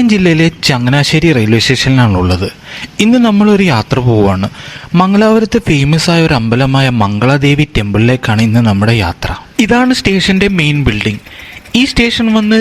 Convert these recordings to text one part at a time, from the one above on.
കോട്ടയം ജില്ലയിലെ ചങ്ങനാശ്ശേരി റെയിൽവേ സ്റ്റേഷനിലാണുള്ളത്. ഇന്ന് നമ്മളൊരു യാത്ര പോവുകയാണ്. മംഗലാപുരത്ത് ഫേമസ് ആയ ഒരു അമ്പലമായ മംഗളാദേവി ടെമ്പിളിലേക്കാണ് ഇന്ന് നമ്മുടെ യാത്ര. ഇതാണ് സ്റ്റേഷന്റെ മെയിൻ ബിൽഡിംഗ്. ഈ സ്റ്റേഷൻ വന്ന്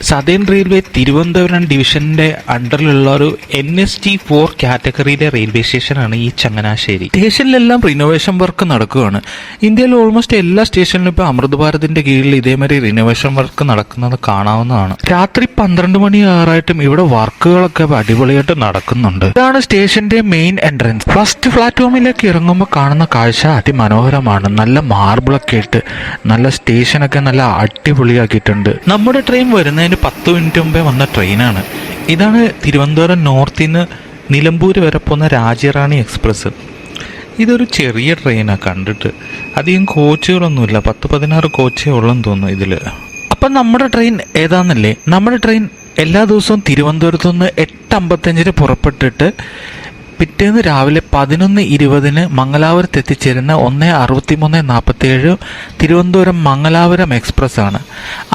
സദേൺ റെയിൽവേ തിരുവനന്തപുരം ഡിവിഷന്റെ അണ്ടറിലുള്ള ഒരു NST4 കാറ്റഗറിയിലെ റെയിൽവേ സ്റ്റേഷനാണ് ഈ ചങ്ങനാശ്ശേരി. സ്റ്റേഷനിലെല്ലാം റിനോവേഷൻ വർക്ക് നടക്കുകയാണ്. ഇന്ത്യയിൽ ഓൾമോസ്റ്റ് എല്ലാ സ്റ്റേഷനിലും ഇപ്പോൾ അമൃത് ഭാരതിന്റെ കീഴിൽ ഇതേമാതിരി റിനോവേഷൻ വർക്ക് നടക്കുന്നത് കാണാവുന്നതാണ്. രാത്രി 12 മണിയാറായിട്ടും ഇവിടെ വർക്കുകളൊക്കെ അടിപൊളിയായിട്ട് നടക്കുന്നുണ്ട്. ഇതാണ് സ്റ്റേഷന്റെ മെയിൻ എൻട്രൻസ്. ഫസ്റ്റ് പ്ലാറ്റ്ഫോമിലേക്ക് ഇറങ്ങുമ്പോൾ കാണുന്ന കാഴ്ച അതിമനോഹരമാണ്. നല്ല മാർബിളൊക്കെ ഇട്ട് നല്ല സ്റ്റേഷനൊക്കെ നല്ല അടിപൊളിയാക്കിയിട്ടുണ്ട്. നമ്മുടെ ട്രെയിൻ വരുന്ന 10 മിനിറ്റ് മുമ്പേ വന്ന ട്രെയിനാണ്. ഇതാണ് തിരുവനന്തപുരം നോർത്തിൽ നിന്ന് നിലമ്പൂർ വരെ പോകുന്ന രാജ്യറാണി എക്സ്പ്രസ്. ഇതൊരു ചെറിയ ട്രെയിനാണ് കണ്ടിട്ട്. അധികം കോച്ചുകളൊന്നുമില്ല, 10-16 കോച്ചേ ഉള്ളെന്ന് തോന്നുന്നു ഇതിൽ. അപ്പം നമ്മുടെ ട്രെയിൻ ഏതാന്നല്ലേ? നമ്മുടെ ട്രെയിൻ എല്ലാ ദിവസവും തിരുവനന്തപുരത്തു നിന്ന് 8:55 പുറപ്പെട്ടിട്ട് പിറ്റേന്ന് രാവിലെ 11:20 മംഗലാപുരത്ത് എത്തിച്ചേരുന്ന 1:63:47 തിരുവനന്തപുരം മംഗലാപുരം എക്സ്പ്രസ് ആണ്.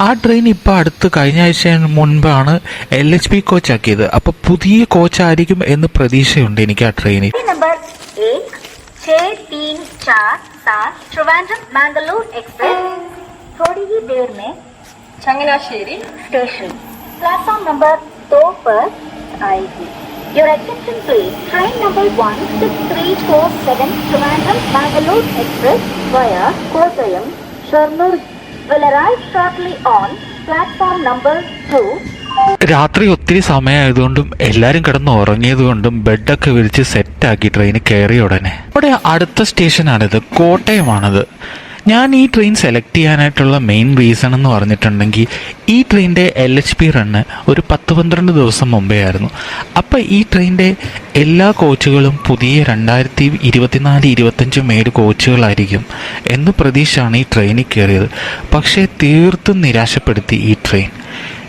ആ ട്രെയിൻ ഇപ്പോൾ അടുത്ത് കഴിഞ്ഞ ആഴ്ച മുൻപാണ് LHB കോച്ചാക്കിയത്. അപ്പോൾ പുതിയ കോച്ചായിരിക്കും എന്ന് പ്രതീക്ഷയുണ്ട് എനിക്ക് ആ ട്രെയിനിൽ. ചങ്ങനാശ്ശേരി സ്റ്റേഷൻ പ്ലാറ്റ്ഫോം നമ്പർ 2 पर आएगी. Your attention please. Train number 16347 Trivandrum Mangalore Express via Kottayam, Shannur will arrive shortly on platform number 2. രാത്രി ഒത്തിരി സമയമായതുകൊണ്ടും എല്ലാവരും കിടന്ന് ഉറങ്ങിയത് കൊണ്ടും ബെഡൊക്കെ വിരിച്ച് സെറ്റാക്കി ട്രെയിനിൽ കയറിയ ഉടനെ ഇവിടെ അടുത്ത സ്റ്റേഷനാണിത്. കോട്ടയമാണിത്. ഞാൻ ഈ ട്രെയിൻ സെലക്ട് ചെയ്യാനായിട്ടുള്ള മെയിൻ റീസൺ എന്ന് പറഞ്ഞിട്ടുണ്ടെങ്കിൽ ഈ ട്രെയിനിൻ്റെ LHB റണ്ണ് ഒരു 10-12 ദിവസം മുമ്പേ ആയിരുന്നു. അപ്പോൾ ഈ ട്രെയിനിൻ്റെ എല്ലാ കോച്ചുകളും പുതിയ 2024-25 മെയ്ഡ് കോച്ചുകളായിരിക്കും എന്ന് പ്രതീക്ഷയാണ് ഈ ട്രെയിനിൽ കയറിയത്. പക്ഷേ തീർത്തും നിരാശപ്പെടുത്തി ഈ ട്രെയിൻ.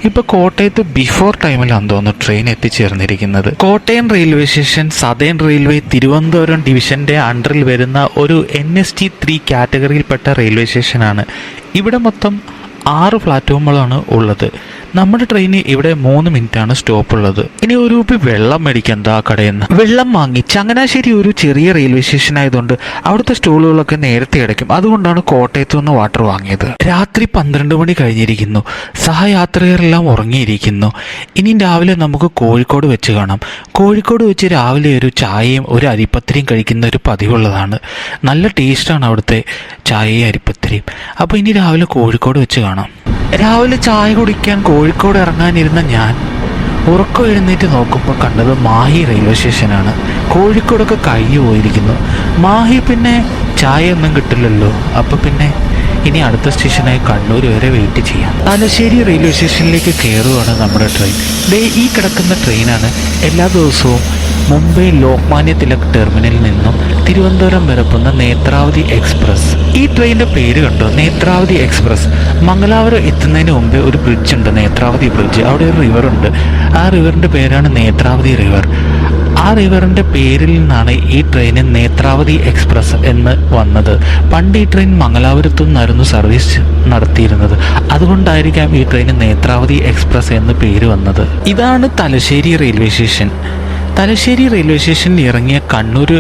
ഇപ്പോൾ കോട്ടയത്ത് ബിഫോർ ടൈമിലാണെന്ന് തോന്നുന്നു ട്രെയിൻ എത്തിച്ചേർന്നിരിക്കുന്നത്. Kottayam railway station Southern Railway Thiruvananthapuram ഡിവിഷന്റെ അണ്ടറിൽ വരുന്ന ഒരു NST3 കാറ്റഗറിയിൽപ്പെട്ട റെയിൽവേ സ്റ്റേഷനാണ്. ഇവിടെ മൊത്തം 6 പ്ലാറ്റ്ഫോമുകളാണ് ഉള്ളത്. നമ്മുടെ ട്രെയിന് ഇവിടെ 3 മിനിറ്റാണ് സ്റ്റോപ്പ് ഉള്ളത്. ഇനി ഒരു കുപ്പി വെള്ളം മേടിക്കാൻ ആ കടയിൽ നിന്ന് വെള്ളം വാങ്ങി. ചങ്ങനാശ്ശേരി ഒരു ചെറിയ റെയിൽവേ സ്റ്റേഷൻ ആയതുകൊണ്ട് അവിടുത്തെ സ്റ്റോളുകളൊക്കെ നേരത്തെ അടയ്ക്കും. അതുകൊണ്ടാണ് കോട്ടയത്തു നിന്ന് വാട്ടർ വാങ്ങിയത്. രാത്രി 12 മണി കഴിഞ്ഞിരിക്കുന്നു. സഹയാത്രികരെല്ലാം ഉറങ്ങിയിരിക്കുന്നു. ഇനി രാവിലെ നമുക്ക് കോഴിക്കോട് വെച്ച് കാണാം. കോഴിക്കോട് വെച്ച് രാവിലെ ഒരു ചായയും ഒരു അരിപ്പത്തിരിയും കഴിക്കുന്ന ഒരു പതിവുള്ളതാണ്. നല്ല ടേസ്റ്റാണ് അവിടുത്തെ ചായയും അരിപ്പത്തിരിയും. അപ്പോൾ ഇനി രാവിലെ കോഴിക്കോട് വെച്ച് കാണാം. രാവിലെ ചായ കുടിക്കാൻ കോഴിക്കോട് ഇറങ്ങാനിരുന്ന ഞാൻ ഉറക്കം എഴുന്നേറ്റ് നോക്കുമ്പോൾ കണ്ടത് മാഹി റെയിൽവേ സ്റ്റേഷനാണ്. കോഴിക്കോടൊക്കെ കഴിഞ്ഞു പോയിരിക്കുന്നു. മാഹി പിന്നെ ചായ ഒന്നും കിട്ടില്ലല്ലോ. അപ്പോൾ പിന്നെ ഇനി അടുത്ത സ്റ്റേഷനായി കണ്ണൂർ വരെ വെയിറ്റ് ചെയ്യാം. തലശ്ശേരി റെയിൽവേ സ്റ്റേഷനിലേക്ക് കയറുകയാണ് നമ്മുടെ ട്രെയിൻ. ഈ കിടക്കുന്ന ട്രെയിനാണ് എല്ലാ ദിവസവും മുംബൈ ലോക്മാന്യ തിലക് ടെർമിനലിൽ നിന്നും തിരുവനന്തപുരം വരെ പോകുന്ന നേത്രാവതി എക്സ്പ്രസ്. ഈ ട്രെയിനിൻ്റെ പേര് കണ്ടോ, നേത്രാവതി എക്സ്പ്രസ്. മംഗലാപുരം എത്തുന്നതിന് മുമ്പേ ഒരു ബ്രിഡ്ജ് ഉണ്ട്, നേത്രാവതി ബ്രിഡ്ജ്. അവിടെ ഒരു റിവറുണ്ട്. ആ റിവറിൻ്റെ പേരാണ് നേത്രാവതി റിവർ. ആ റിവറിൻ്റെ പേരിൽ നിന്നാണ് ഈ ട്രെയിന് നേത്രാവതി എക്സ്പ്രസ് എന്ന് വന്നത്. പണ്ട് ഈ ട്രെയിൻ മംഗലാപുരത്തു നിന്നായിരുന്നു സർവീസ് നടത്തിയിരുന്നത്. അതുകൊണ്ടായിരിക്കാം ഈ ട്രെയിന് നേത്രാവതി എക്സ്പ്രസ് എന്ന് പേര് വന്നത്. ഇതാണ് Thalassery railway station. Thalassery railway സ്റ്റേഷനിൽ ഇറങ്ങിയ കണ്ണൂർ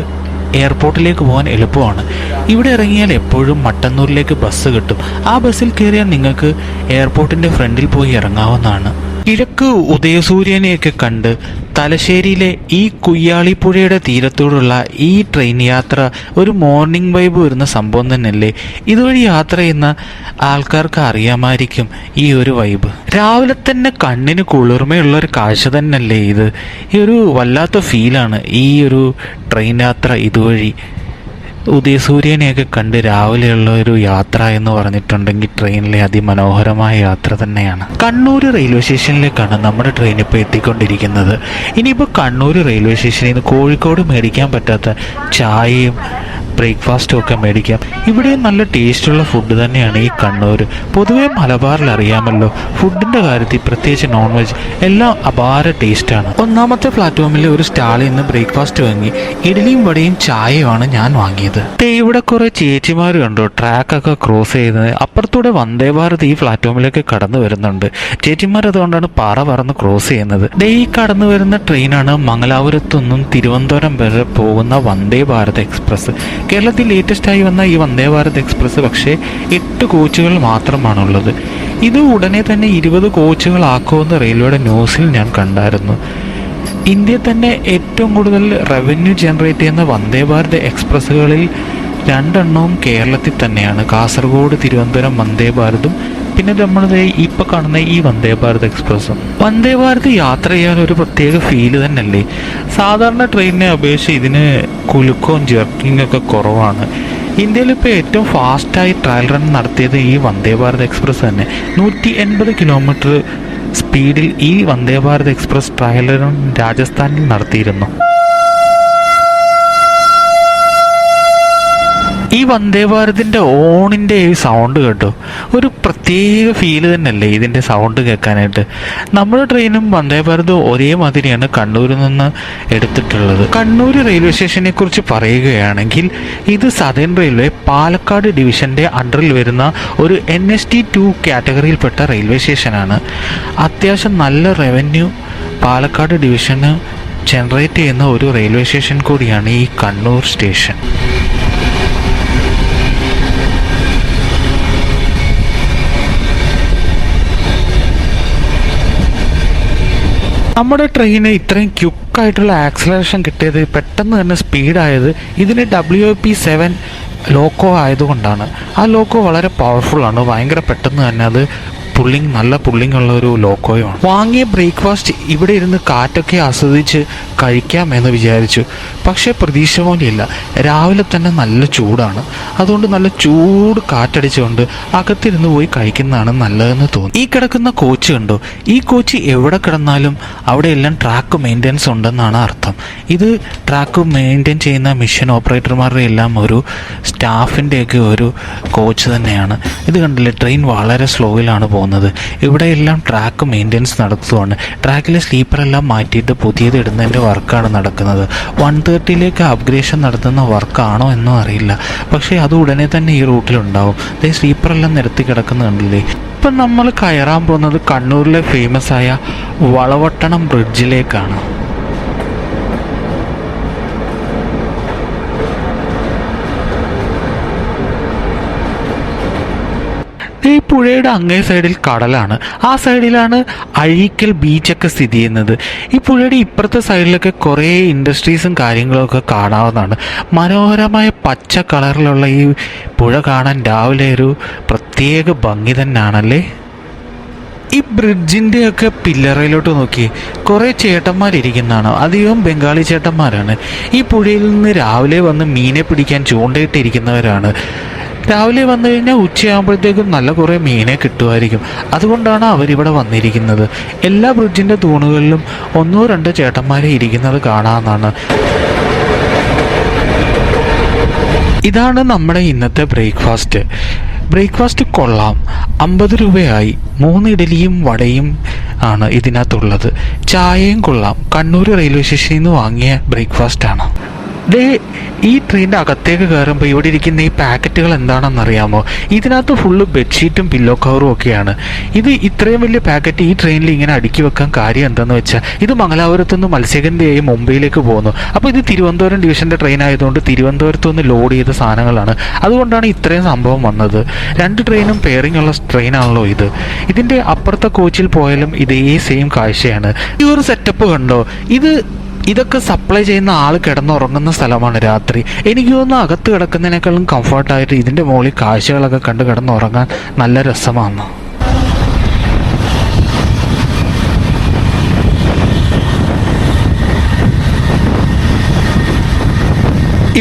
എയർപോർട്ടിലേക്ക് പോകാൻ എളുപ്പമാണ്. ഇവിടെ ഇറങ്ങിയാൽ എപ്പോഴും മട്ടന്നൂരിലേക്ക് ബസ് കിട്ടും. ആ ബസ്സിൽ കയറിയാൽ നിങ്ങൾക്ക് എയർപോർട്ടിൻ്റെ ഫ്രണ്ടിൽ പോയി ഇറങ്ങാവുന്നതാണ്. കിഴക്ക് ഉദയസൂര്യനെയൊക്കെ കണ്ട് തലശ്ശേരിയിലെ ഈ കുയ്യാളിപ്പുഴയുടെ തീരത്തോടുള്ള ഈ ട്രെയിൻ യാത്ര ഒരു മോർണിംഗ് വൈബ് വരുന്ന സംഭവം തന്നെയല്ലേ. ഇതുവഴി യാത്ര ചെയ്യുന്ന ആൾക്കാർക്ക് അറിയാമായിരിക്കും ഈ ഒരു വൈബ്. രാവിലെ തന്നെ കണ്ണിന് കുളിർമയുള്ളൊരു കാഴ്ച തന്നെയല്ലേ ഇത്. ഈ ഒരു വല്ലാത്ത ഫീലാണ് ഈ ഒരു ട്രെയിൻ യാത്ര. ഇതുവഴി ഉദയസൂര്യനെയൊക്കെ കണ്ട് രാവിലെയുള്ള ഒരു യാത്ര എന്ന് പറഞ്ഞിട്ടുണ്ടെങ്കിൽ ട്രെയിനിലെ അതിമനോഹരമായ യാത്ര തന്നെയാണ്. കണ്ണൂർ റെയിൽവേ സ്റ്റേഷനിലേക്കാണ് നമ്മുടെ ട്രെയിൻ ഇപ്പോൾ എത്തിക്കൊണ്ടിരിക്കുന്നത്. ഇനിയിപ്പോൾ കണ്ണൂർ റെയിൽവേ സ്റ്റേഷനിൽ നിന്ന് കോഴിക്കോട് മേടിക്കാൻ പറ്റാത്ത ചായയും ബ്രേക്ക്ഫാസ്റ്റും ഒക്കെ മേടിക്കാം. ഇവിടെ നല്ല ടേസ്റ്റുള്ള ഫുഡ് തന്നെയാണ് ഈ കണ്ണൂർ. പൊതുവെ മലബാറിൽ അറിയാമല്ലോ, ഫുഡിൻ്റെ കാര്യത്തിൽ പ്രത്യേകിച്ച് നോൺ വെജ് എല്ലാം അപാര ടേസ്റ്റാണ്. ഒന്നാമത്തെ പ്ലാറ്റ്ഫോമിൽ ഒരു സ്റ്റാളിൽ നിന്ന് ബ്രേക്ക്ഫാസ്റ്റ് വാങ്ങി. ഇഡ്ഡലിയും വടയും ചായയുമാണ് ഞാൻ വാങ്ങിയത്. ഇവിടെ കുറെ ചേച്ചിമാർ കണ്ടു ട്രാക്കൊക്കെ ക്രോസ് ചെയ്യുന്നത്. അപ്പുറത്തൂടെ വന്ദേ ഭാരത് ഈ പ്ലാറ്റ്ഫോമിലേക്ക് കടന്നു വരുന്നുണ്ട്. ചേച്ചിമാർ അതുകൊണ്ടാണ് പാറ പറന്ന് ക്രോസ് ചെയ്യുന്നത്. ഈ കടന്നു വരുന്ന ട്രെയിനാണ് മംഗലാപുരത്തു നിന്നും തിരുവനന്തപുരം വരെ പോകുന്ന വന്ദേ ഭാരത് എക്സ്പ്രസ്. കേരളത്തിൽ ലേറ്റസ്റ്റ് ആയി വന്ന ഈ വന്ദേ ഭാരത് എക്സ്പ്രസ് പക്ഷേ 8 കോച്ചുകൾ മാത്രമാണുള്ളത്. ഇത് ഉടനെ തന്നെ 20 കോച്ചുകളാക്കുമെന്ന് റെയിൽവേയുടെ ന്യൂസിൽ ഞാൻ കണ്ടായിരുന്നു. ഇന്ത്യയിൽ തന്നെ ഏറ്റവും കൂടുതൽ റവന്യൂ ജനറേറ്റ് ചെയ്യുന്ന വന്ദേ ഭാരത് എക്സ്പ്രസ്സുകളിൽ 2 എണ്ണവും കേരളത്തിൽ തന്നെയാണ്. കാസർഗോഡ് തിരുവനന്തപുരം വന്ദേ ഭാരതും പിന്നെ നമ്മൾ ഇപ്പോൾ കാണുന്ന ഈ വന്ദേ ഭാരത് എക്സ്പ്രസ്സും. വന്ദേ ഭാരത് യാത്ര ചെയ്യാൻ ഒരു പ്രത്യേക ഫീല് തന്നെയല്ലേ. സാധാരണ ട്രെയിനിനെ അപേക്ഷിച്ച് ഇതിന് കുലുക്കവും ജെർക്കിങ് ഒക്കെ കുറവാണ്. ഇന്ത്യയിൽ ഇപ്പോൾ ഏറ്റവും ഫാസ്റ്റായി ട്രയൽ റൺ നടത്തിയത് ഈ വന്ദേ ഭാരത് എക്സ്പ്രസ് തന്നെ. 180 കിലോമീറ്റർ സ്പീഡിൽ ഈ Vande Bharat express trial run രാജസ്ഥാനിൽ നടത്തിയിരുന്നു. ഈ വന്ദേ ഭാരതിൻ്റെ ഓണിൻ്റെ ഈ സൗണ്ട് കേട്ടോ, ഒരു പ്രത്യേക ഫീല് തന്നെയല്ലേ ഇതിൻ്റെ സൗണ്ട് കേൾക്കാനായിട്ട്. നമ്മുടെ ട്രെയിനും വന്ദേ ഭാരതും ഒരേ മാതിരിയാണ് കണ്ണൂരിൽ നിന്ന് എടുത്തിട്ടുള്ളത്. കണ്ണൂർ റെയിൽവേ സ്റ്റേഷനെ കുറിച്ച് പറയുകയാണെങ്കിൽ ഇത് സദേൺ റെയിൽവേ പാലക്കാട് ഡിവിഷൻ്റെ അണ്ടറിൽ വരുന്ന ഒരു NST2 കാറ്റഗറിയിൽപ്പെട്ട റെയിൽവേ സ്റ്റേഷനാണ്. അത്യാവശ്യം നല്ല റവന്യൂ പാലക്കാട് ഡിവിഷന് ജനറേറ്റ് ചെയ്യുന്ന ഒരു റെയിൽവേ സ്റ്റേഷൻ കൂടിയാണ് ഈ കണ്ണൂർ സ്റ്റേഷൻ. നമ്മുടെ ട്രെയിന് ഇത്രയും ക്വിക്കായിട്ടുള്ള ആക്സിലറേഷൻ കിട്ടിയത്, പെട്ടെന്ന് തന്നെ സ്പീഡായത് ഇതിന് WP7 ലോക്കോ ആയതുകൊണ്ടാണ്. ആ ലോക്കോ വളരെ പവർഫുള്ളാണ്. ഭയങ്കര പെട്ടെന്ന് തന്നെ അത് നല്ല പുള്ളിങ് ഉള്ള ഒരു ലോക്കോയുമാണ്. വാങ്ങിയ ബ്രേക്ക്ഫാസ്റ്റ് ഇവിടെ ഇരുന്ന് കാറ്റൊക്കെ ആസ്വദിച്ച് കഴിക്കാമെന്ന് വിചാരിച്ചു. പക്ഷേ പ്രതീക്ഷ പോലെയില്ല. രാവിലെ തന്നെ നല്ല ചൂടാണ്. അതുകൊണ്ട് നല്ല ചൂട് കാറ്റടിച്ചുകൊണ്ട് അകത്തിരുന്ന് പോയി കഴിക്കുന്നതാണ് നല്ലതെന്ന് തോന്നി. ഈ കിടക്കുന്ന കോച്ച് കണ്ടോ, ഈ കോച്ച് എവിടെ കിടന്നാലും അവിടെയെല്ലാം ട്രാക്ക് മെയിൻ്റെനൻസ് ഉണ്ടെന്നാണ് അർത്ഥം. ഇത് ട്രാക്ക് മെയിൻറ്റെയിൻ ചെയ്യുന്ന മിഷൻ ഓപ്പറേറ്റർമാരുടെ എല്ലാം ഒരു സ്റ്റാഫിൻ്റെയൊക്കെ ഒരു കോച്ച് തന്നെയാണ്. ഇത് കണ്ടില്ലേ, ട്രെയിൻ വളരെ സ്ലോയിലാണ് പോകുന്നത്. ഇവിടെയെല്ലാം ട്രാക്ക് മെയിൻ്റെനൻസ് നടത്തുവാണ്. ട്രാക്കിലെ സ്ലീപ്പറെല്ലാം മാറ്റിയിട്ട് പുതിയത് ഇടുന്നതിൻ്റെ വർക്കാണ് നടക്കുന്നത്. 130ലേക്ക് അപ്ഗ്രേഷൻ നടത്തുന്ന വർക്കാണോ എന്നും അറിയില്ല. പക്ഷേ അത് ഉടനെ തന്നെ ഈ റൂട്ടിലുണ്ടാവും. സ്ലീപ്പറെല്ലാം നിരത്തി കിടക്കുന്ന കണ്ടില്ലേ. ഇപ്പം നമ്മൾ കയറാൻ പോകുന്നത് കണ്ണൂരിലെ ഫേമസ് ആയ വളവട്ടണം ബ്രിഡ്ജിലേക്കാണ്. ഈ പുഴയുടെ അങ്ങേ സൈഡിൽ കടലാണ്. ആ സൈഡിലാണ് അഴീക്കൽ ബീച്ചൊക്കെ സ്ഥിതി ചെയ്യുന്നത്. ഈ പുഴയുടെ ഇപ്പുറത്തെ സൈഡിലൊക്കെ കുറേ ഇൻഡസ്ട്രീസും കാര്യങ്ങളൊക്കെ കാണാവുന്നതാണ്. മനോഹരമായ പച്ച കളറിലുള്ള ഈ പുഴ കാണാൻ രാവിലെ ഒരു പ്രത്യേക ഭംഗി തന്നെയാണല്ലേ. ഈ ബ്രിഡ്ജിൻ്റെയൊക്കെ പില്ലറയിലോട്ട് നോക്കി കുറേ ചേട്ടന്മാരിയ്ക്കുന്നതാണ്. അധികം ബംഗാളി ചേട്ടന്മാരാണ്. ഈ പുഴയിൽ നിന്ന് രാവിലെ വന്ന് മീനെ പിടിക്കാൻ ചൂണ്ടയിട്ടിരിക്കുന്നവരാണ്. രാവിലെ വന്നു കഴിഞ്ഞാൽ ഉച്ചയാകുമ്പോഴത്തേക്കും നല്ല കുറേ മീനെ കിട്ടുമായിരിക്കും. അതുകൊണ്ടാണ് അവരിവിടെ വന്നിരിക്കുന്നത്. എല്ലാ ബ്രിഡ്ജിൻ്റെ തൂണുകളിലും 1-2 ചേട്ടന്മാരെ ഇരിക്കുന്നത് കാണാമെന്നാണ്. ഇതാണ് നമ്മുടെ ഇന്നത്തെ ബ്രേക്ക്ഫാസ്റ്റ് കൊള്ളാം. 50 രൂപയായി. 3 ഇഡലിയും വടയും ആണ് ഇതിനകത്തുള്ളത്. ചായയും കൊള്ളാം. കണ്ണൂർ റെയിൽവേ സ്റ്റേഷനിൽ നിന്ന് വാങ്ങിയ ബ്രേക്ക്ഫാസ്റ്റാണ്. ഈ ട്രെയിനിൻ്റെ അകത്തേക്ക് കയറുമ്പോൾ ഇവിടെ ഇരിക്കുന്ന ഈ പാക്കറ്റുകൾ എന്താണെന്നറിയാമോ? ഇതിനകത്ത് ഫുള്ള് ബെഡ്ഷീറ്റും പില്ലോ കവറും ഒക്കെയാണ്. ഇത് ഇത്രയും വലിയ പാക്കറ്റ് ഈ ട്രെയിനിൽ ഇങ്ങനെ അടുക്കി വെക്കാൻ കാര്യം എന്താണെന്ന് വെച്ചാൽ, ഇത് മംഗലാപുരത്തു നിന്ന് മത്സ്യഗന്ധിയായി മുംബൈയിലേക്ക് പോകുന്നു. അപ്പോൾ ഇത് തിരുവനന്തപുരം ഡിവിഷൻ്റെ ട്രെയിൻ ആയതുകൊണ്ട് തിരുവനന്തപുരത്തു നിന്ന് ലോഡ് ചെയ്ത സാധനങ്ങളാണ്. അതുകൊണ്ടാണ് ഇത്രയും സംഭവം വന്നത്. 2 ട്രെയിനും പെയറിംഗ് ഉള്ള ട്രെയിനാണല്ലോ ഇത്. ഇതിൻ്റെ അപ്പുറത്തെ കോച്ചിൽ പോയാലും ഇതേ സെയിം കാഴ്ചയാണ്. ഈ ഒരു സെറ്റപ്പ് കണ്ടോ? ഇതൊക്കെ സപ്ലൈ ചെയ്യുന്ന ആൾ കിടന്നുറങ്ങുന്ന സ്ഥലമാണ് രാത്രി. എനിക്ക് തോന്നുന്നു അകത്ത് കിടക്കുന്നതിനേക്കാളും കംഫർട്ടായിട്ട് ഇതിൻ്റെ മുകളിൽ കാഴ്ചകളൊക്കെ കണ്ട് കിടന്നുറങ്ങാൻ നല്ല രസമാണ്.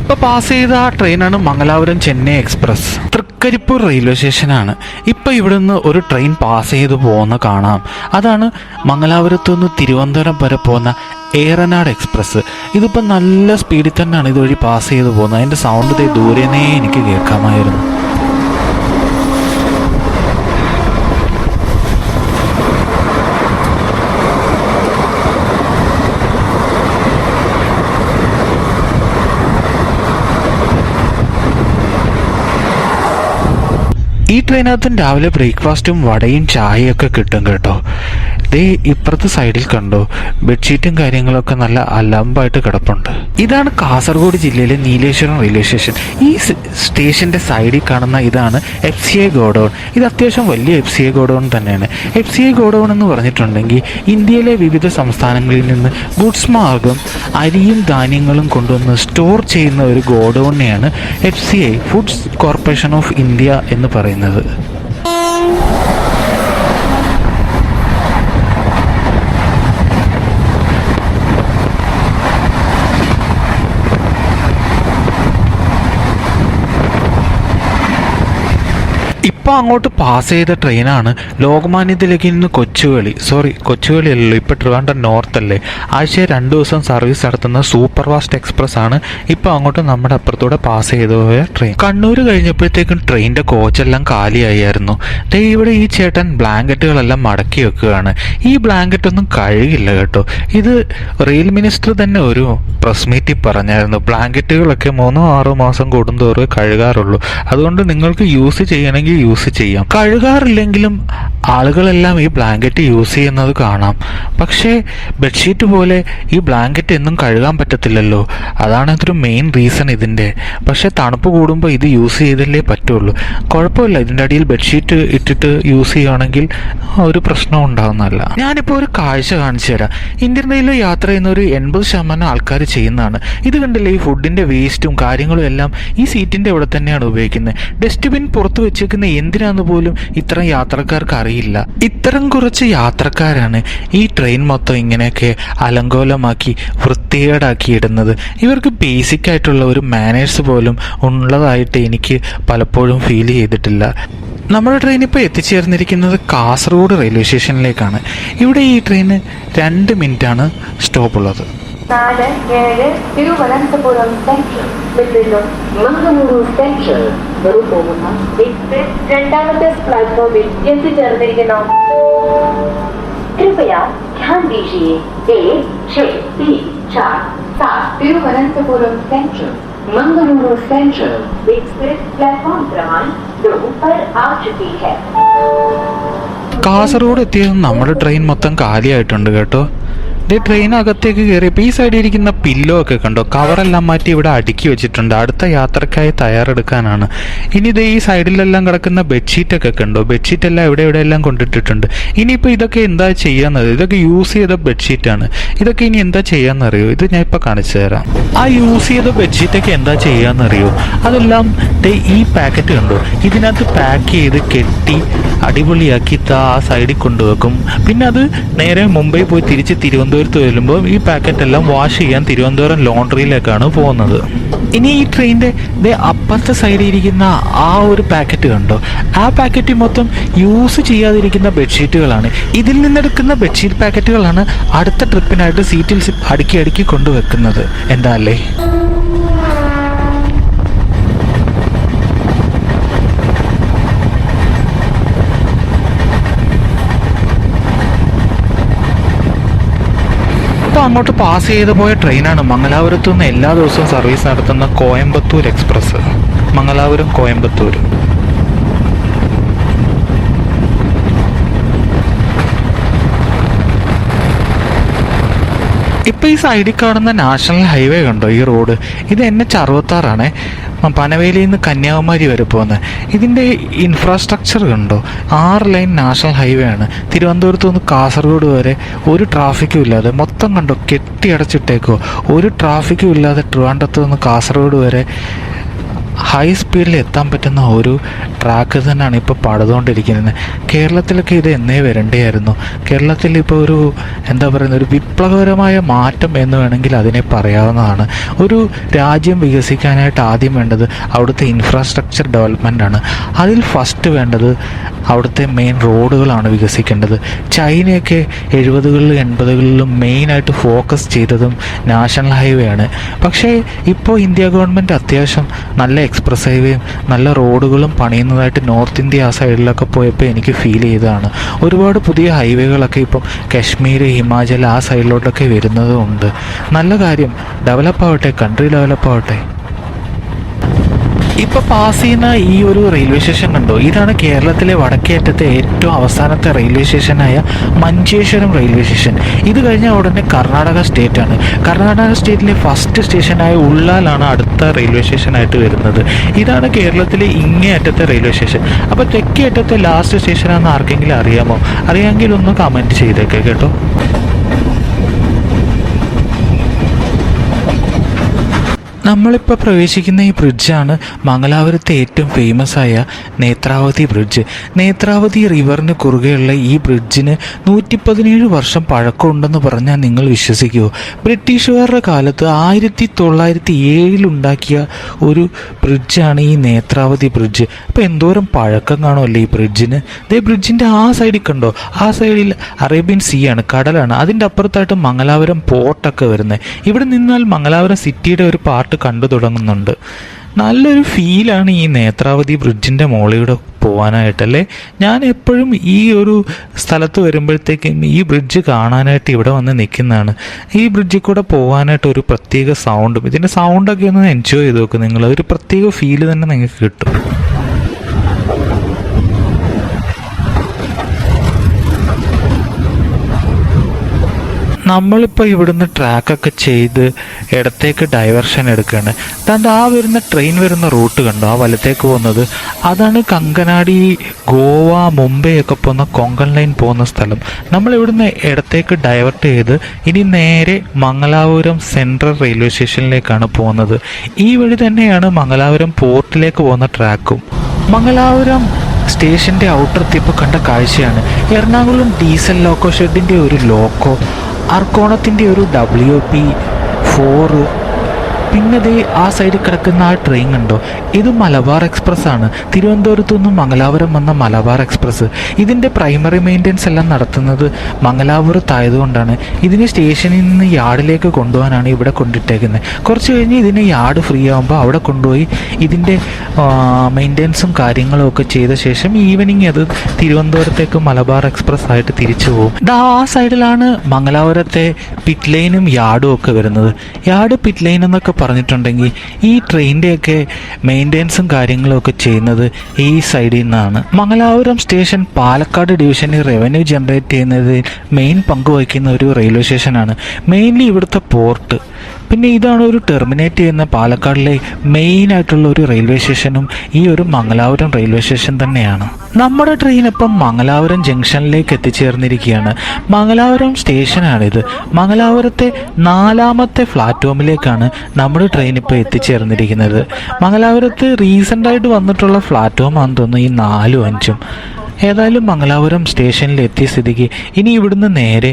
ഇപ്പോൾ പാസ് ചെയ്ത ആ ട്രെയിനാണ് മംഗലാപുരം ചെന്നൈ എക്സ്പ്രസ്. തൃക്കരിപ്പൂർ റെയിൽവേ സ്റ്റേഷനാണ്. ഇപ്പോൾ ഇവിടെ നിന്ന് ഒരു ട്രെയിൻ പാസ് ചെയ്ത് പോകുന്ന കാണാം. അതാണ് മംഗലാപുരത്തു നിന്ന് തിരുവനന്തപുരം വരെ പോകുന്ന ഏറനാട് എക്സ്പ്രസ്. ഇതിപ്പോൾ നല്ല സ്പീഡിൽ തന്നെയാണ് ഇതുവഴി പാസ് ചെയ്ത് പോകുന്നത്. അതിൻ്റെ സൗണ്ട് ദേ ദൂരേനേ എനിക്ക് കേൾക്കാമായിരുന്നു. ഈ ട്രെയിനകത്തും രാവിലെ ബ്രേക്ക്ഫാസ്റ്റും വടയും ചായയൊക്കെ കിട്ടും കേട്ടോ. ദേ ഇപ്പുറത്തെ സൈഡിൽ കണ്ടോ, ബെഡ്ഷീറ്റും കാര്യങ്ങളൊക്കെ നല്ല അലമ്പായിട്ട് കിടപ്പുണ്ട്. ഇതാണ് കാസർഗോഡ് ജില്ലയിലെ നീലേശ്വരം റെയിൽവേ സ്റ്റേഷൻ. ഈ സ്റ്റേഷന്റെ സൈഡിൽ കാണുന്ന ഇതാണ് FCI ഗോഡൗൺ. ഇത് അത്യാവശ്യം വലിയ FCI ഗോഡൗൺ തന്നെയാണ്. FCI ഗോഡൗൺ എന്ന് പറഞ്ഞിട്ടുണ്ടെങ്കിൽ ഇന്ത്യയിലെ വിവിധ സംസ്ഥാനങ്ങളിൽ നിന്ന് ഗുഡ്സ് മാർഗം അരിയും ധാന്യങ്ങളും കൊണ്ടുവന്ന് സ്റ്റോർ ചെയ്യുന്ന ഒരു ഗോഡൗണിനെയാണ് FCI foods corporation of India എന്ന് പറയുന്നത്. ഇപ്പോൾ അങ്ങോട്ട് പാസ് ചെയ്ത ട്രെയിനാണ് ലോകമാന്യ തിലകിൽ നിന്ന് കൊച്ചുവേളി അല്ലല്ലോ, ഇപ്പോൾ ട്രിവാൻഡ്രം നോർത്ത് അല്ലേ, ആഴ്ചയിൽ 2 ദിവസം സർവീസ് നടത്തുന്ന സൂപ്പർ ഫാസ്റ്റ് എക്സ്പ്രസ് ആണ് ഇപ്പോൾ അങ്ങോട്ട് നമ്മുടെ അപ്പുറത്തൂടെ പാസ് ചെയ്തു പോയ ട്രെയിൻ. കണ്ണൂർ കഴിഞ്ഞപ്പോഴത്തേക്കും ട്രെയിനിൻ്റെ കോച്ചെല്ലാം കാലിയായിരുന്നു. ഇവിടെ ഈ ചേട്ടൻ ബ്ലാങ്കറ്റുകളെല്ലാം മടക്കി വെക്കുകയാണ്. ഈ ബ്ലാങ്കറ്റ് ഒന്നും കഴുകില്ല കേട്ടോ. ഇത് റെയിൽ മിനിസ്റ്റർ തന്നെ ഒരു പ്രസ് മീറ്റിൽ പറഞ്ഞായിരുന്നു, ബ്ലാങ്കറ്റുകളൊക്കെ 3-6 മാസം കൂടുന്തോറും കഴുകാറുള്ളൂ, അതുകൊണ്ട് നിങ്ങൾക്ക് യൂസ് ചെയ്യണമെങ്കിൽ യൂസ് ചെയ്യാം. കഴുകാറില്ലെങ്കിലും ആളുകളെല്ലാം ഈ ബ്ലാങ്കറ്റ് യൂസ് ചെയ്യുന്നത് കാണാം. പക്ഷേ ബെഡ്ഷീറ്റ് പോലെ ഈ ബ്ലാങ്കറ്റ് എന്നും കഴുകാൻ പറ്റത്തില്ലല്ലോ, അതാണ് ഇതൊരു മെയിൻ റീസൺ ഇതിൻ്റെ. പക്ഷേ തണുപ്പ് കൂടുമ്പോൾ ഇത് യൂസ് ചെയ്തല്ലേ പറ്റുള്ളൂ. കുഴപ്പമില്ല, ഇതിൻ്റെ അടിയിൽ ബെഡ്ഷീറ്റ് ഇട്ടിട്ട് യൂസ് ചെയ്യുകയാണെങ്കിൽ ഒരു പ്രശ്നവും ഉണ്ടാകുന്നതല്ല. ഞാനിപ്പോൾ ഒരു കാഴ്ച കാണിച്ചു തരാം. ഇന്ത്യൻ റെയിൽവേ യാത്ര ചെയ്യുന്ന ഒരു 80% ആൾക്കാർ ചെയ്യുന്നതാണ്. ഇത് കണ്ടില്ലേ, ഈ ഫുഡിൻ്റെ വേസ്റ്റും കാര്യങ്ങളും എല്ലാം ഈ സീറ്റിൻ്റെ ഇവിടെ തന്നെയാണ് ഉപയോഗിക്കുന്നത്. ഡസ്റ്റ്ബിൻ പുറത്ത് വെച്ചേക്കുന്ന എന്തിനാന്ന് പോലും ഇത്തരം യാത്രക്കാർക്ക് അറിയില്ല. ഇത്തരം കുറച്ച് യാത്രക്കാരാണ് ഈ ട്രെയിൻ മൊത്തം ഇങ്ങനെയൊക്കെ അലങ്കോലമാക്കി വൃത്തികേടാക്കി ഇടുന്നത്. ഇവർക്ക് ബേസിക് ആയിട്ടുള്ള ഒരു മാനേഴ്സ് പോലും ഉള്ളതായിട്ട് എനിക്ക് പലപ്പോഴും ഫീൽ ചെയ്തിട്ടില്ല. നമ്മുടെ ട്രെയിൻ ഇപ്പോൾ എത്തിച്ചേർന്നിരിക്കുന്നത് കാസർഗോഡ് റെയിൽവേ സ്റ്റേഷനിലേക്കാണ്. ഇവിടെ ഈ ട്രെയിന് 2 മിനിറ്റാണ് സ്റ്റോപ്പ് ഉള്ളത്. 4-7 തിരുവനന്തപുരം സെൻട്രൽ ബില്ലിലും മംഗളൂരു സെൻട്രൽ പോകുന്ന എക്സ്പ്രസ് 2ാമത്തെ പ്ലാറ്റ്ഫോമിൽ എത്തിച്ചേർന്നിരിക്കുന്നു. कृपया ध्यान दीजिए 1, 6, 3, 4, 7 Thiruvananthapuram central Mangaluru central express platform क्रमांक 2 पर आ चुकी है. കാസർഗോഡ് എത്തിയതും നമ്മുടെ ട്രെയിൻ മൊത്തം കാലിയായിട്ടുണ്ട് കേട്ടോ. ഇത് ട്രെയിനകത്തേക്ക് കയറിയപ്പോൾ ഈ സൈഡിൽ ഇരിക്കുന്ന പില്ലോ ഒക്കെ കണ്ടോ, കവറെല്ലാം മാറ്റി ഇവിടെ അടുക്കി വെച്ചിട്ടുണ്ട്. അടുത്ത യാത്രക്കായി തയ്യാറെടുക്കാനാണ്. ഇനി ഇത് ഈ സൈഡിലെല്ലാം കിടക്കുന്ന ബെഡ്ഷീറ്റൊക്കെ കണ്ടോ, ബെഡ്ഷീറ്റെല്ലാം എവിടെയെല്ലാം കൊണ്ടിട്ടിട്ടുണ്ട്. ഇനിയിപ്പോൾ ഇതൊക്കെ എന്താ ചെയ്യാന്നറിയോ, ഇതൊക്കെ യൂസ് ചെയ്ത ബെഡ്ഷീറ്റാണ്. ഇതൊക്കെ ഇനി എന്താ ചെയ്യാന്നറിയോ, ഇത് ഞാൻ ഇപ്പോൾ കാണിച്ചു തരാം. ആ യൂസ് ചെയ്ത ബെഡ്ഷീറ്റൊക്കെ എന്താ ചെയ്യാന്നറിയോ, അതെല്ലാം ഈ പാക്കറ്റ് കണ്ടോ, ഇതിനകത്ത് പാക്ക് ചെയ്ത് കെട്ടി അടിപൊളിയാക്കി ആ സൈഡിൽ കൊണ്ടുവെക്കും. പിന്നെ അത് നേരെ മുംബൈ പോയി തിരിച്ച് തിരുവനന്തപുരത്ത് വരുമ്പോൾ ഈ പാക്കറ്റെല്ലാം വാഷ് ചെയ്യാൻ തിരുവനന്തപുരം ലോണ്ടറിയിലേക്കാണ് പോകുന്നത്. ഇനി ഈ ട്രെയിനിൻ്റെ അപ്പുറത്തെ സൈഡിൽ ഇരിക്കുന്ന ആ ഒരു പാക്കറ്റ് കണ്ടോ, ആ പാക്കറ്റ് മൊത്തം യൂസ് ചെയ്യാതിരിക്കുന്ന ബെഡ്ഷീറ്റുകളാണ്. ഇതിൽ നിന്നെടുക്കുന്ന ബെഡ്ഷീറ്റ് പാക്കറ്റുകളാണ് അടുത്ത ട്രിപ്പിനായിട്ട് സീറ്റിൽ അടുക്കി അടുക്കി കൊണ്ടുവെക്കുന്നത്. എന്താ അല്ലേ? അങ്ങോട്ട് പാസ് ചെയ്ത് പോയ ട്രെയിനാണ് മംഗലാപുരത്തു നിന്ന് എല്ലാ ദിവസവും സർവീസ് നടത്തുന്ന കോയമ്പത്തൂർ എക്സ്പ്രസ്. മംഗലാപുരം കോയമ്പത്തൂർ. ഇപ്പോൾ ഈ സൈഡിൽ കാണുന്ന നാഷണൽ ഹൈവേ കണ്ടോ, ഈ റോഡ്, ഇത് NH-66 ആണ്. പനവേലിയിൽ നിന്ന് കന്യാകുമാരി വരെ പോകുന്നത്. ഇതിൻ്റെ ഇൻഫ്രാസ്ട്രക്ചർ കണ്ടോ, 6 ലൈൻ നാഷണൽ ഹൈവേ ആണ്. തിരുവനന്തപുരത്ത് നിന്ന് കാസർഗോഡ് വരെ ഒരു ട്രാഫിക്കും ഇല്ലാതെ മൊത്തം കണ്ടോ കെട്ടിയടച്ചിട്ടേക്കോ. ഒരു ട്രാഫിക്കും ഇല്ലാതെ ട്രിവാൻഡ്രത്ത് നിന്ന് കാസർഗോഡ് വരെ ഹൈ സ്പീഡിൽ എത്താൻ പറ്റുന്ന ഒരു ട്രാക്ക് തന്നെയാണ് ഇപ്പോൾ പണിതുകൊണ്ടിരിക്കുന്നത്. കേരളത്തിലൊക്കെ ഇത് എന്നേ വരേണ്ടിയായിരുന്നു. കേരളത്തിൽ ഇപ്പോൾ ഒരു എന്താ പറയുന്ന ഒരു വിപ്ലവകരമായ മാറ്റം എന്ന് വേണമെങ്കിൽ അതിനെ പറയാവുന്നതാണ്. ഒരു രാജ്യം വികസിക്കാനായിട്ട് ആദ്യം വേണ്ടത് അവിടുത്തെ ഇൻഫ്രാസ്ട്രക്ചർ ഡെവലപ്മെൻ്റാണ്. അതിൽ ഫസ്റ്റ് വേണ്ടത് അവിടുത്തെ മെയിൻ റോഡുകളാണ് വികസിക്കേണ്ടത്. ചൈനയൊക്കെ 70കളിലും 80കളിലും മെയിനായിട്ട് ഫോക്കസ് ചെയ്തതും നാഷണൽ ഹൈവേ ആണ്. പക്ഷേ ഇപ്പോൾ ഇന്ത്യ ഗവൺമെൻറ് അത്യാവശ്യം നല്ല എക്സ്പ്രസ് ഹൈവേയും നല്ല റോഡുകളും പണിയുന്നതായിട്ട് നോർത്ത് ഇന്ത്യ ആ സൈഡിലൊക്കെ പോയപ്പോൾ എനിക്ക് ഫീൽ ചെയ്തതാണ്. ഒരുപാട് പുതിയ ഹൈവേകളൊക്കെ ഇപ്പം കശ്മീർ, ഹിമാചൽ ആ സൈഡിലോട്ടൊക്കെ വരുന്നതും ഉണ്ട്. നല്ല കാര്യം, ഡെവലപ്പാവട്ടെ, കൺട്രി ഡെവലപ്പാവട്ടെ. ഇപ്പോൾ പാസ് ചെയ്യുന്ന ഈ ഒരു റെയിൽവേ സ്റ്റേഷൻ കണ്ടോ, ഇതാണ് കേരളത്തിലെ വടക്കേ അറ്റത്തെ ഏറ്റവും അവസാനത്തെ റെയിൽവേ സ്റ്റേഷനായ മഞ്ചേശ്വരം റെയിൽവേ സ്റ്റേഷൻ. ഇത് കഴിഞ്ഞാൽ ഉടനെ കർണാടക സ്റ്റേറ്റാണ്. കർണാടക സ്റ്റേറ്റിലെ ഫസ്റ്റ് സ്റ്റേഷനായ ഉള്ളാലാണ് അടുത്ത റെയിൽവേ സ്റ്റേഷനായിട്ട് വരുന്നത്. ഇതാണ് കേരളത്തിലെ ഇങ്ങേ അറ്റത്തെ റെയിൽവേ സ്റ്റേഷൻ. അപ്പോൾ തെക്കേ അറ്റത്തെ ലാസ്റ്റ് സ്റ്റേഷനാണെന്ന് ആർക്കെങ്കിലും അറിയാമോ? അറിയാമെങ്കിൽ ഒന്ന് കമൻറ്റ് ചെയ്തേക്കെ കേട്ടോ. നമ്മളിപ്പോൾ പ്രവേശിക്കുന്ന ഈ ബ്രിഡ്ജാണ് മംഗലാപുരത്തെ ഏറ്റവും ഫേമസ് ആയ നേത്രാവതി ബ്രിഡ്ജ്. നേത്രാവതി റിവറിന് കുറുകെയുള്ള ഈ ബ്രിഡ്ജിന് 117 വർഷം പഴക്കമുണ്ടെന്ന് പറഞ്ഞാൽ നിങ്ങൾ വിശ്വസിക്കുമോ? ബ്രിട്ടീഷുകാരുടെ കാലത്ത് 1907 ഉണ്ടാക്കിയ ഒരു ബ്രിഡ്ജാണ് ഈ നേത്രാവതി ബ്രിഡ്ജ്. അപ്പോൾ എന്തോരം പഴക്കം കാണുമല്ലേ ഈ ബ്രിഡ്ജിന്. ഇതേ ബ്രിഡ്ജിൻ്റെ ആ സൈഡിൽ കണ്ടോ, ആ സൈഡിൽ അറേബ്യൻ സീ ആണ്, കടലാണ്. അതിൻ്റെ അപ്പുറത്തായിട്ട് മംഗലാപുരം പോർട്ടൊക്കെ വരുന്നത്. ഇവിടെ നിന്നാൽ മംഗലാപുരം സിറ്റിയുടെ ഒരു പാർട്ട് കണ്ടു തുടങ്ങുന്നുണ്ട്. നല്ലൊരു ഫീലാണ് ഈ നേത്രാവതി ബ്രിഡ്ജിൻ്റെ മുകളിലൂടെ പോകാനായിട്ടല്ലേ. ഞാൻ എപ്പോഴും ഈ ഒരു സ്ഥലത്ത് വരുമ്പോഴത്തേക്കും ഈ ബ്രിഡ്ജ് കാണാനായിട്ട് ഇവിടെ വന്ന് നിൽക്കുന്നതാണ്. ഈ ബ്രിഡ്ജിൽ കൂടെ പോകാനായിട്ട് ഒരു പ്രത്യേക സൗണ്ടും, ഇതിൻ്റെ സൗണ്ടൊക്കെ ഒന്ന് എൻജോയ് ചെയ്ത് നോക്കും നിങ്ങൾ. ഒരു പ്രത്യേക ഫീല് തന്നെ നിങ്ങൾക്ക് കിട്ടും. നമ്മളിപ്പോൾ ഇവിടുന്ന് ട്രാക്കൊക്കെ ചെയ്ത് ഇടത്തേക്ക് ഡൈവേർഷൻ എടുക്കുകയാണ്. താണ്ട് ആ വരുന്ന ട്രെയിൻ വരുന്ന റൂട്ട് കണ്ടോ, ആ വലത്തേക്ക് പോകുന്നത്, അതാണ് കങ്കനാടി, ഗോവ, മുംബൈ ഒക്കെ പോകുന്ന കൊങ്കൺ ലൈൻ പോകുന്ന സ്ഥലം. നമ്മളിവിടുന്ന് ഇടത്തേക്ക് ഡൈവേർട്ട് ചെയ്ത് ഇനി നേരെ മംഗലാപുരം സെൻട്രൽ റെയിൽവേ സ്റ്റേഷനിലേക്കാണ് പോകുന്നത്. ഈ വഴി തന്നെയാണ് മംഗലാപുരം പോർട്ടിലേക്ക് പോകുന്ന ട്രാക്കും. മംഗലാപുരം സ്റ്റേഷൻ്റെ ഔട്ടറെത്തിയപ്പോൾ കണ്ട കാഴ്ചയാണ് എറണാകുളം ഡീസൽ ലോക്കോ ഷെഡിൻ്റെ ഒരു ലോക്കോ, അർക്കോണത്തിൻ്റെ ഒരു WP4, പിന്നെ ദേ ആ സൈഡിൽ കിടക്കുന്ന ആ ട്രെയിൻ കണ്ടോ, ഇത് മലബാർ എക്സ്പ്രസ് ആണ്. തിരുവനന്തപുരത്തു നിന്നും മംഗലാപുരം വന്ന മലബാർ എക്സ്പ്രസ്. ഇതിൻ്റെ പ്രൈമറി മെയിൻ്റെനൻസ് എല്ലാം നടത്തുന്നത് മംഗലാപുരത്തായതുകൊണ്ടാണ് ഇതിന് സ്റ്റേഷനിൽ നിന്ന് യാർഡിലേക്ക് കൊണ്ടുപോകാനാണ് ഇവിടെ കൊണ്ടിട്ടേക്കുന്നത്. കുറച്ച് കഴിഞ്ഞ് ഇതിന് യാർഡ് ഫ്രീ ആകുമ്പോൾ അവിടെ കൊണ്ടുപോയി ഇതിൻ്റെ മെയിൻ്റെനൻസും കാര്യങ്ങളും ഒക്കെ ചെയ്ത ശേഷം ഈവനിങ് അത് തിരുവനന്തപുരത്തേക്ക് മലബാർ എക്സ്പ്രസ് ആയിട്ട് തിരിച്ചു പോകും. ആ സൈഡിലാണ് മംഗലാപുരത്തെ പിറ്റ് ലൈനും യാർഡും ഒക്കെ വരുന്നത്. യാർഡ്, പിറ്റ് ലൈൻ എന്നൊക്കെ പറഞ്ഞിട്ടുണ്ടെങ്കിൽ ഈ ട്രെയിനിൻ്റെയൊക്കെ മെയിൻ്റെനൻസും കാര്യങ്ങളും ഒക്കെ ചെയ്യുന്നത് ഈ സൈഡിൽ നിന്നാണ്. മംഗലാപുരം സ്റ്റേഷൻ പാലക്കാട് ഡിവിഷനിൽ റവന്യൂ ജനറേറ്റ് ചെയ്യുന്നതിൽ മെയിൻ പങ്ക് വഹിക്കുന്ന ഒരു റെയിൽവേ സ്റ്റേഷനാണ്. മെയിൻലി ഇവിടുത്തെ പോർട്ട്. പിന്നെ ഇതാണ് ഒരു ടെർമിനേറ്റ് ചെയ്യുന്ന പാലക്കാടിലെ മെയിൻ ആയിട്ടുള്ള ഒരു റെയിൽവേ സ്റ്റേഷനും ഈ ഒരു മംഗലാപുരം റെയിൽവേ സ്റ്റേഷൻ തന്നെയാണ്. നമ്മുടെ ട്രെയിൻ ഇപ്പം മംഗലാപുരം ജംഗ്ഷനിലേക്ക് എത്തിച്ചേർന്നിരിക്കുകയാണ്. മംഗലാപുരം സ്റ്റേഷനാണിത്. മംഗലാപുരത്തെ 4ാമത്തെ പ്ലാറ്റ്ഫോമിലേക്കാണ് നമ്മുടെ ട്രെയിൻ ഇപ്പോൾ എത്തിച്ചേർന്നിരിക്കുന്നത്. മംഗലാപുരത്ത് റീസെൻ്റായിട്ട് വന്നിട്ടുള്ള പ്ലാറ്റ്ഫോമാണെന്ന് തോന്നുന്നു ഈ 4ഉം 5ഉം. ഏതായാലും മംഗലാപുരം സ്റ്റേഷനിൽ എത്തിയ സ്ഥിതിക്ക് ഇനി ഇവിടുന്ന് നേരെ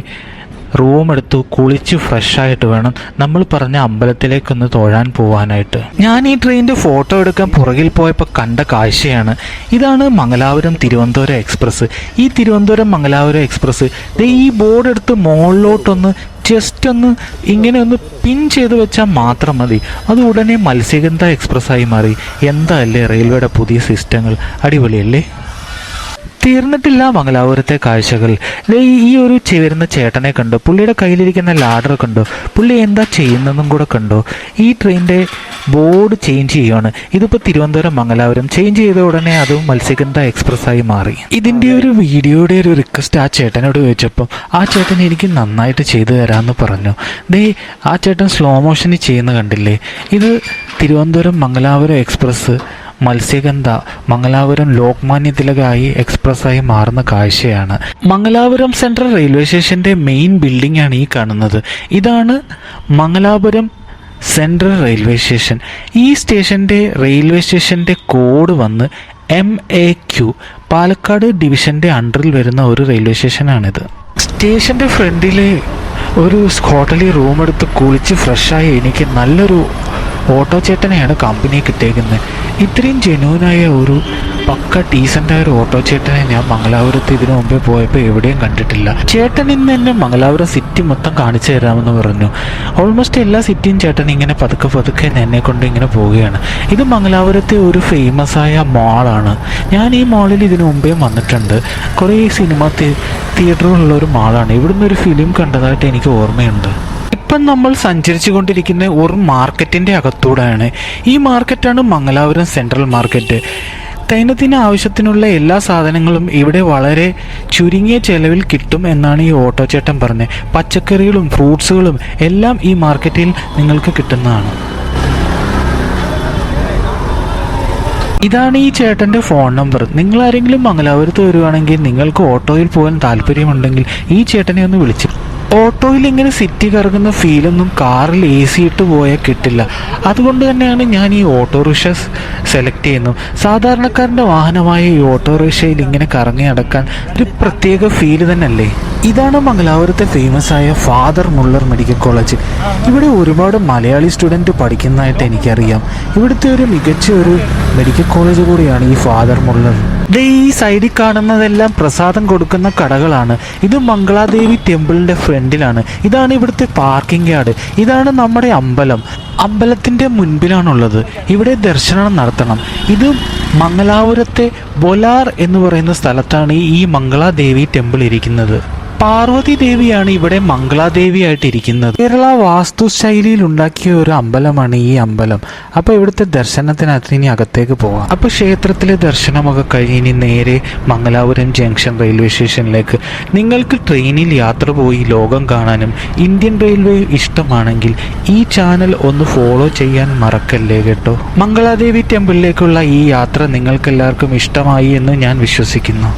റൂം എടുത്തു കുളിച്ച് ഫ്രഷായിട്ട് വേണം നമ്മൾ പറഞ്ഞ അമ്പലത്തിലേക്കൊന്ന് തൊഴാൻ പോകാനായിട്ട്. ഞാൻ ഈ ട്രെയിനിൻ്റെ ഫോട്ടോ എടുക്കാൻ പുറകിൽ പോയപ്പോൾ കണ്ട കാഴ്ചയാണ്. ഇതാണ് മംഗലാപുരം തിരുവനന്തപുരം എക്സ്പ്രസ്. ഈ തിരുവനന്തപുരം മംഗലാപുരം എക്സ്പ്രസ് ഈ ബോർഡ് എടുത്ത് മുകളിലോട്ടൊന്ന് ജസ്റ്റ് ഒന്ന് ഇങ്ങനെ ഒന്ന് പിൻ ചെയ്ത് വെച്ചാൽ മാത്രം മതി, അത് ഉടനെ മത്സ്യഗന്ധ എക്സ്പ്രസ്സായി മാറി. എന്താ അല്ലേ റെയിൽവേയുടെ പുതിയ സിസ്റ്റങ്ങൾ, അടിപൊളിയല്ലേ. തീർന്നിട്ടില്ല മംഗലാപുരത്തെ കാഴ്ചകൾ. ഈ ഒരു വരുന്ന ചേട്ടനെ കണ്ടോ, പുള്ളിയുടെ കയ്യിലിരിക്കുന്ന ലാഡർ കണ്ടോ, പുള്ളി എന്താ ചെയ്യുന്നതെന്നും കൂടെ കണ്ടോ. ഈ ട്രെയിനിൻ്റെ ബോർഡ് ചേഞ്ച് ചെയ്യുകയാണ്. ഇതിപ്പോൾ തിരുവനന്തപുരം മംഗലാപുരം ചേഞ്ച് ചെയ്ത ഉടനെ അതും മത്സ്യഗന്ധ എക്സ്പ്രസ്സായി മാറി. ഇതിൻ്റെ ഒരു വീഡിയോയുടെ ഒരു റിക്വസ്റ്റ് ആ ചേട്ടനോട് ചോദിച്ചപ്പോൾ ആ ചേട്ടൻ എനിക്ക് നന്നായിട്ട് ചെയ്തു തരാമെന്ന് പറഞ്ഞു. ആ ചേട്ടൻ സ്ലോ മോഷനിൽ ചെയ്യുന്ന കണ്ടില്ലേ. ഇത് തിരുവനന്തപുരം മംഗലാപുരം എക്സ്പ്രസ് മത്സ്യഗന്ധ മംഗലാപുരം ലോക്മാന്യ തിലകായി എക്സ്പ്രസ്സായി മാറുന്ന കാഴ്ചയാണ്. മംഗലാപുരം സെൻട്രൽ റെയിൽവേ സ്റ്റേഷൻ്റെ മെയിൻ ബിൽഡിംഗ് ആണ് ഈ കാണുന്നത്. ഇതാണ് മംഗലാപുരം സെൻട്രൽ റെയിൽവേ സ്റ്റേഷൻ. ഈ റെയിൽവേ സ്റ്റേഷൻ്റെ കോഡ് വന്ന് MAQ, പാലക്കാട് ഡിവിഷൻ്റെ അണ്ടറിൽ വരുന്ന ഒരു റെയിൽവേ സ്റ്റേഷനാണിത്. സ്റ്റേഷൻ്റെ ഫ്രണ്ടിൽ ഒരു ഹോട്ടലിൽ റൂം എടുത്ത് കുളിച്ച് ഫ്രഷായി എനിക്ക് നല്ലൊരു ഓട്ടോ ചേട്ടനെയാണ് കമ്പനി കിട്ടിയേക്കുന്നത്. ഇത്രയും ജെന്യൂനായ ഒരു പക്ക ഡീസൻ്റായ ഒരു ഓട്ടോ ചേട്ടനെ ഞാൻ മംഗലാപുരത്ത് ഇതിനു മുമ്പേ പോയപ്പോൾ എവിടെയും കണ്ടിട്ടില്ല. ചേട്ടൻ ഇന്ന് എന്നെ മംഗലാപുരം സിറ്റി മൊത്തം കാണിച്ചു തരാമെന്ന് പറഞ്ഞു. ഓൾമോസ്റ്റ് എല്ലാ സിറ്റിയും ചേട്ടൻ ഇങ്ങനെ പതുക്കെ എന്നെ കൊണ്ട് ഇങ്ങനെ പോവുകയാണ്. ഇത് മംഗലാപുരത്തെ ഒരു ഫേമസ് ആയ മാളാണ്. ഞാൻ ഈ മാളിൽ ഇതിനു മുമ്പേ വന്നിട്ടുണ്ട്. കുറേ സിനിമ തിയേറ്ററുകളുള്ള ഒരു മാളാണ്. ഇവിടുന്ന് ഒരു ഫിലിം കണ്ടതായിട്ട് എനിക്ക് ഓർമ്മയുണ്ട്. ഇപ്പം നമ്മൾ സഞ്ചരിച്ചു കൊണ്ടിരിക്കുന്ന ഒരു മാർക്കറ്റിൻ്റെ അകത്തൂടെയാണ്. ഈ മാർക്കറ്റാണ് മംഗലാപുരം സെൻട്രൽ മാർക്കറ്റ്. ദൈനംദിന ആവശ്യത്തിനുള്ള എല്ലാ സാധനങ്ങളും ഇവിടെ വളരെ ചുരുങ്ങിയ ചെലവിൽ കിട്ടും എന്നാണ് ഈ ഓട്ടോ ചേട്ടൻ പറഞ്ഞത്. പച്ചക്കറികളും ഫ്രൂട്ട്സുകളും എല്ലാം ഈ മാർക്കറ്റിൽ നിങ്ങൾക്ക് കിട്ടുന്നതാണ്. ഇതാണ് ഈ ചേട്ടൻ്റെ ഫോൺ നമ്പർ. നിങ്ങളാരെങ്കിലും മംഗലാപുരത്ത് വരുവാണെങ്കിൽ നിങ്ങൾക്ക് ഓട്ടോയിൽ പോകാൻ താല്പര്യമുണ്ടെങ്കിൽ ഈ ചേട്ടനെ ഒന്ന് വിളിച്ചു. ഓട്ടോയിൽ ഇങ്ങനെ സിറ്റി കറങ്ങുന്ന ഫീലൊന്നും കാറിൽ AC ഇട്ട് പോയാൽ കിട്ടില്ല. അതുകൊണ്ട് തന്നെയാണ് ഞാൻ ഈ ഓട്ടോറിക്ഷ സെലക്ട് ചെയ്യുന്നത്. സാധാരണക്കാരൻ്റെ വാഹനമായ ഈ ഓട്ടോറിക്ഷയിൽ ഇങ്ങനെ കറങ്ങി നടക്കാൻ ഒരു പ്രത്യേക ഫീല് തന്നെയല്ലേ. ഇതാണ് മംഗലാപുരത്തെ ഫേമസ് ആയ ഫാദർ മുള്ളർ മെഡിക്കൽ കോളേജ്. ഇവിടെ ഒരുപാട് മലയാളി സ്റ്റുഡൻറ്റ് പഠിക്കുന്നതായിട്ട് എനിക്കറിയാം. ഇവിടുത്തെ ഒരു മികച്ച ഒരു മെഡിക്കൽ കോളേജ് കൂടിയാണ് ഈ ഫാദർ മുള്ളർ. ഈ സൈഡിൽ കാണുന്നതെല്ലാം പ്രസാദം കൊടുക്കുന്ന കടകളാണ്. ഇത് മംഗളാദേവി ടെമ്പിളിൻ്റെ ഫ്രണ്ടിലാണ്. ഇതാണ് ഇവിടുത്തെ പാർക്കിംഗ് യാർഡ്. ഇതാണ് നമ്മുടെ അമ്പലത്തിൻ്റെ മുൻപിലാണുള്ളത്. ഇവിടെ ദർശനം നടത്തണം. ഇത് മംഗലാപുരത്തെ ബൊലാർ എന്ന് പറയുന്ന സ്ഥലത്താണ് ഈ മംഗളാദേവി ടെമ്പിൾ ഇരിക്കുന്നത്. പാർവതി ദേവിയാണ് ഇവിടെ മംഗളാദേവിയായിട്ടിരിക്കുന്നത്. കേരള വാസ്തുശൈലിയിൽ ഉണ്ടാക്കിയ ഒരു അമ്പലമാണ് ഈ അമ്പലം. അപ്പോൾ ഇവിടുത്തെ ദർശനത്തിനകത്ത് ഇനി അകത്തേക്ക് പോവാം. അപ്പോൾ ക്ഷേത്രത്തിലെ ദർശനമൊക്കെ കഴിഞ്ഞ് ഇനി നേരെ മംഗലാപുരം ജംഗ്ഷൻ റെയിൽവേ സ്റ്റേഷനിലേക്ക്. നിങ്ങൾക്ക് ട്രെയിനിൽ യാത്ര പോയി ലോകം കാണാനും ഇന്ത്യൻ റെയിൽവേ ഇഷ്ടമാണെങ്കിൽ ഈ ചാനൽ ഒന്ന് ഫോളോ ചെയ്യാൻ മറക്കല്ലേ കേട്ടോ. മംഗളാദേവി ടെമ്പിളിലേക്കുള്ള ഈ യാത്ര നിങ്ങൾക്കെല്ലാവർക്കും ഇഷ്ടമായി എന്ന് ഞാൻ വിശ്വസിക്കുന്നു.